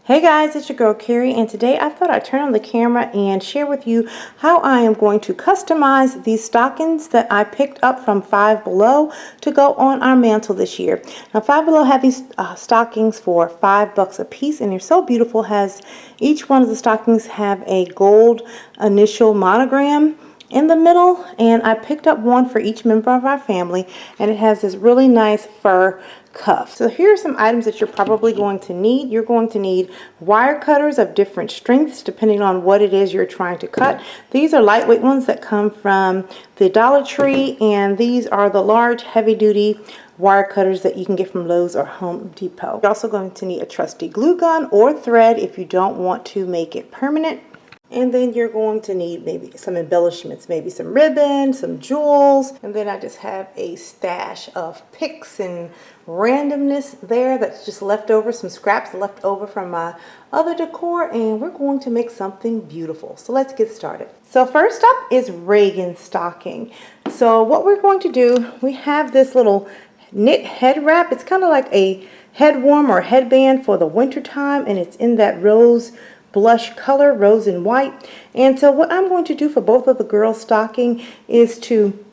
Hey guys, it's your girl Carrie, and today I thought I'd turn on the camera and share with you how I am going to customize these stockings that I picked up from Five Below to go on our mantle this year. Now Five Below have these stockings for $5 a piece, and they're so beautiful. Has each one of the stockings have a gold initial monogram in the middle, and I picked up one for each member of our family, and it has this really nice fur cuff. So here are some items that you're probably going to need. You're going to need wire cutters of different strengths depending on what it is you're trying to cut. These are lightweight ones that come from the Dollar Tree, and these are the large heavy-duty wire cutters that you can get from Lowe's or Home Depot. You're also going to need a trusty glue gun or thread if you don't want to make it permanent. And then you're going to need maybe some embellishments, maybe some ribbon, some jewels. And then I just have a stash of picks and randomness there that's just left over, some scraps left over from my other decor. And we're going to make something beautiful. So let's get started. So first up is Reagan stocking. So what we're going to do, we have this little knit head wrap. It's kind of like a head warm or headband for the winter time, and it's in that rose blush color, rose and white. And so what I'm going to do for both of the girls' stocking is to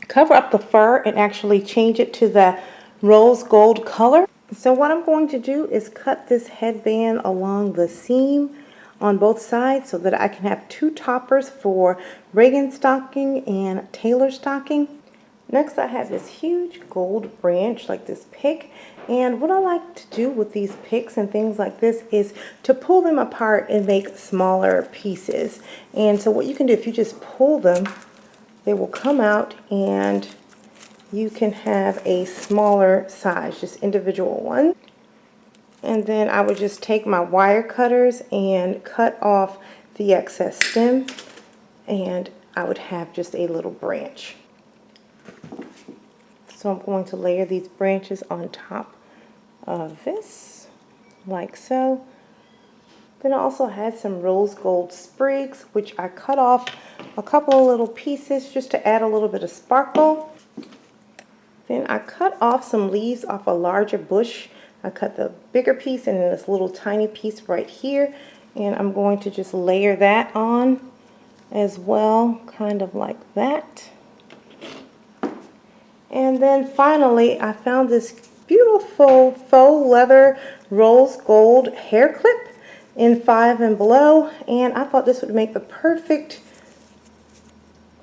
cover up the fur and actually change it to the rose gold color. So what I'm going to do is cut this headband along the seam on both sides so that I can have two toppers for Reagan stocking and Taylor stocking. Next, I have this huge gold branch like this pick, and what I like to do with these picks and things like this is to pull them apart and make smaller pieces. And so what you can do, if you just pull them, they will come out and you can have a smaller size, just individual one. And then I would just take my wire cutters and cut off the excess stem, and I would have just a little branch. So I'm going to layer these branches on top of this, like so. Then I also had some rose gold sprigs, which I cut off a couple of little pieces just to add a little bit of sparkle. Then I cut off some leaves off a larger bush. I cut the bigger piece and then this little tiny piece right here. And I'm going to just layer that on as well, kind of like that. And then finally, I found this beautiful faux leather rose gold hair clip in Five and Below, and I thought this would make the perfect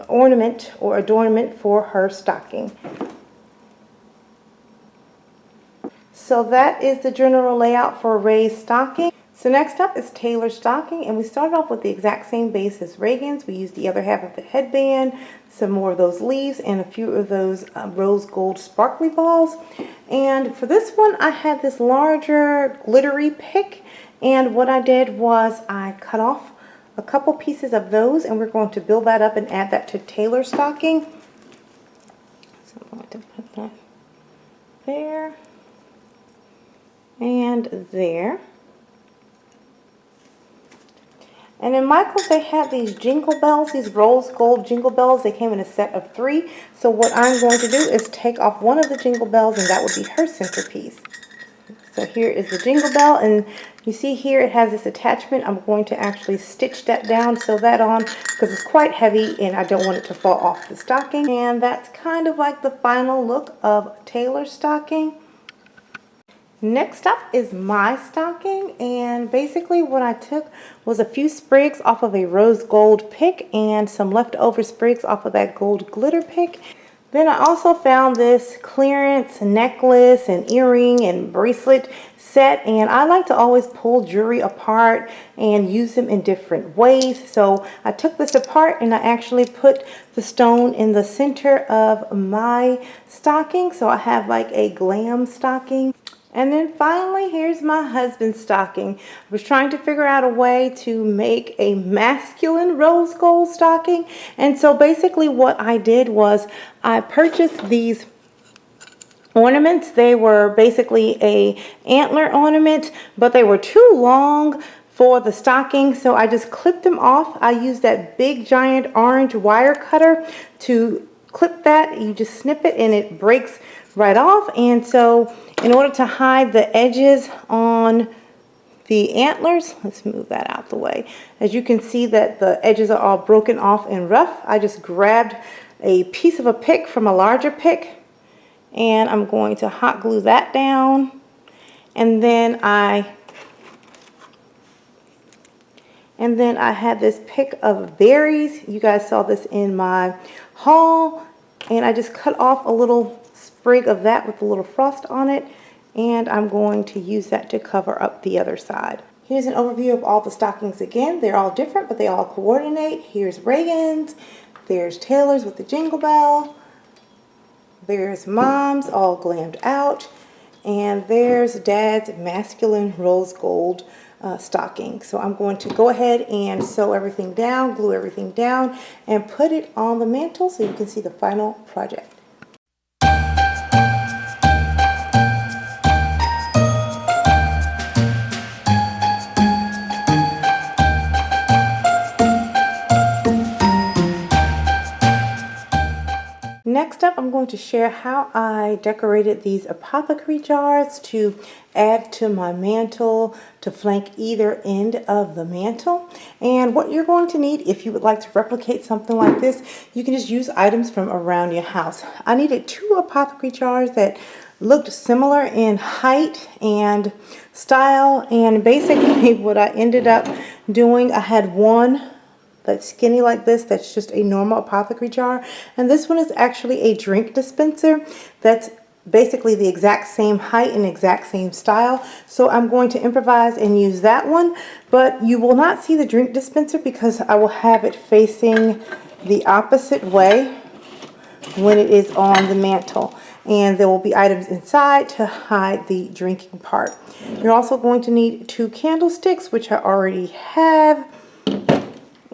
ornament or adornment for her stocking. So that is the general layout for Ray's stocking. So next up is Taylor's stocking, and we started off with the exact same base as Reagan's. We used the other half of the headband, some more of those leaves, and a few of those rose gold sparkly balls. And for this one, I had this larger glittery pick, and what I did was I cut off a couple pieces of those, and we're going to build that up and add that to Taylor's stocking. So I'm going to put that there and there. And in Michael's, they had these jingle bells, these rose gold jingle bells. They came in a set of 3. So what I'm going to do is take off one of the jingle bells, and that would be her centerpiece. So here is the jingle bell, and you see here it has this attachment. I'm going to actually stitch that down, sew that on, because it's quite heavy and I don't want it to fall off the stocking. And that's kind of like the final look of Taylor's stocking. Next up is my stocking, and basically what I took was a few sprigs off of a rose gold pick and some leftover sprigs off of that gold glitter pick. Then I also found this clearance necklace and earring and bracelet set, and I like to always pull jewelry apart and use them in different ways. So I took this apart and I actually put the stone in the center of my stocking. So I have like a glam stocking. And then finally, here's my husband's stocking. I was trying to figure out a way to make a masculine rose gold stocking. And so basically what I did was I purchased these ornaments. They were basically a antler ornament, but they were too long for the stocking. So I just clipped them off. I used that big giant orange wire cutter to clip that. You just snip it and it breaks right off. And so in order to hide the edges on the antlers. Let's move that out the way. As you can see that the edges are all broken off and rough, I just grabbed a piece of a pick from a larger pick, and I'm going to hot glue that down. And then I had this pick of berries. You guys saw this in my haul, and I just cut off a little sprig of that with a little frost on it, and I'm going to use that to cover up the other side. Here's an overview of all the stockings again. They're all different, but they all coordinate. Here's Reagan's, there's Taylor's with the jingle bell, there's Mom's all glammed out, and there's Dad's masculine rose gold stocking. So I'm going to go ahead and sew everything down, glue everything down, and put it on the mantle so you can see the final project. Next up, I'm going to share how I decorated these apothecary jars to add to my mantle to flank either end of the mantle. And what you're going to need, if you would like to replicate something like this, you can just use items from around your house. I needed 2 apothecary jars that looked similar in height and style, and basically what I ended up doing, I had one that's skinny like this, that's just a normal apothecary jar, and this one is actually a drink dispenser that's basically the exact same height and exact same style. So I'm going to improvise and use that one, but you will not see the drink dispenser because I will have it facing the opposite way when it is on the mantle, and there will be items inside to hide the drinking part. You're also going to need 2 candlesticks, which I already have.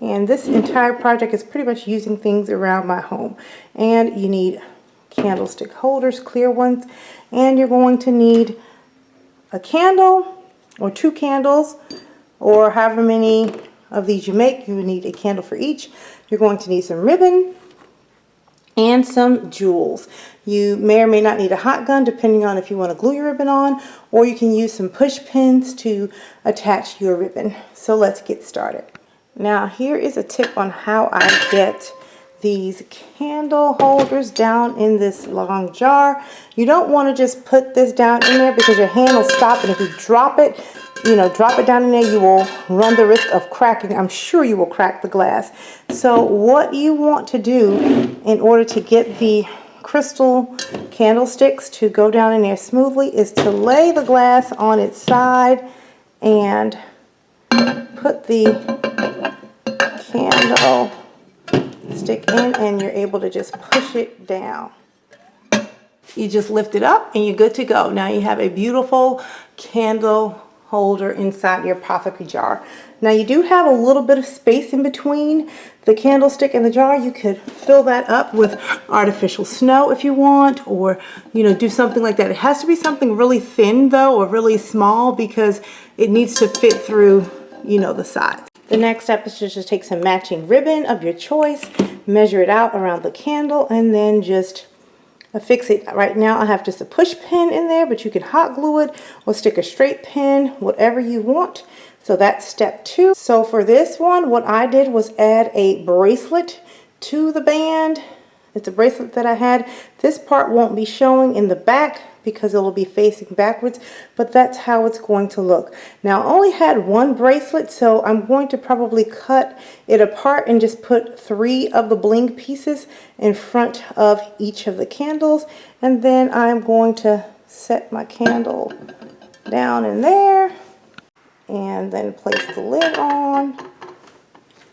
And this entire project is pretty much using things around my home. And you need candlestick holders, clear ones. And you're going to need a candle or 2 candles, or however many of these you make. You need a candle for each. You're going to need some ribbon and some jewels. You may or may not need a hot gun depending on if you want to glue your ribbon on, or you can use some push pins to attach your ribbon. So let's get started. Now here is a tip on how I get these candle holders down in this long jar. You don't want to just put this down in there because your hand will stop, and if you drop it, drop it down in there, you will run the risk of cracking. I'm sure you will crack the glass. So what you want to do in order to get the crystal candlesticks to go down in there smoothly is to lay the glass on its side and put the candle stick in, and you're able to just push it down. You just lift it up and you're good to go. Now you have a beautiful candle holder inside your apothecary jar. Now you do have a little bit of space in between the candlestick and the jar. You could fill that up with artificial snow if you want, or do something like that. It has to be something really thin though, or really small, because it needs to fit through the sides. The next step is to just take some matching ribbon of your choice, measure it out around the candle, and then just affix it. Right now I have just a push pin in there, but you can hot glue it or stick a straight pin, whatever you want. So that's step 2. So for this one, what I did was add a bracelet to the band. It's a bracelet that I had. This part won't be showing in the back because it will be facing backwards, but that's how it's going to look. Now I only had 1 bracelet, so I'm going to probably cut it apart and just put 3 of the bling pieces in front of each of the candles, and then I'm going to set my candle down in there and then place the lid on.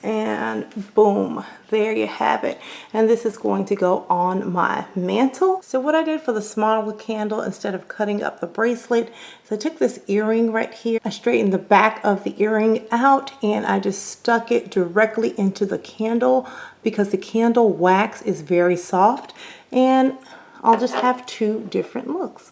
And boom, there you have it. And this is going to go on my mantle. So what I did for the smaller candle, instead of cutting up the bracelet, so I took this earring right here, I straightened the back of the earring out, and I just stuck it directly into the candle because the candle wax is very soft, and I'll just have 2 different looks.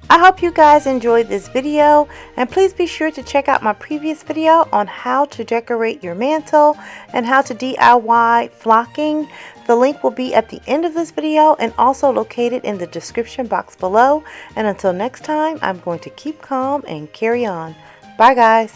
I hope you guys enjoyed this video, and please be sure to check out my previous video on how to decorate your mantle and how to DIY flocking. The link will be at the end of this video and also located in the description box below. And until next time, I'm going to keep calm and carry on. Bye guys.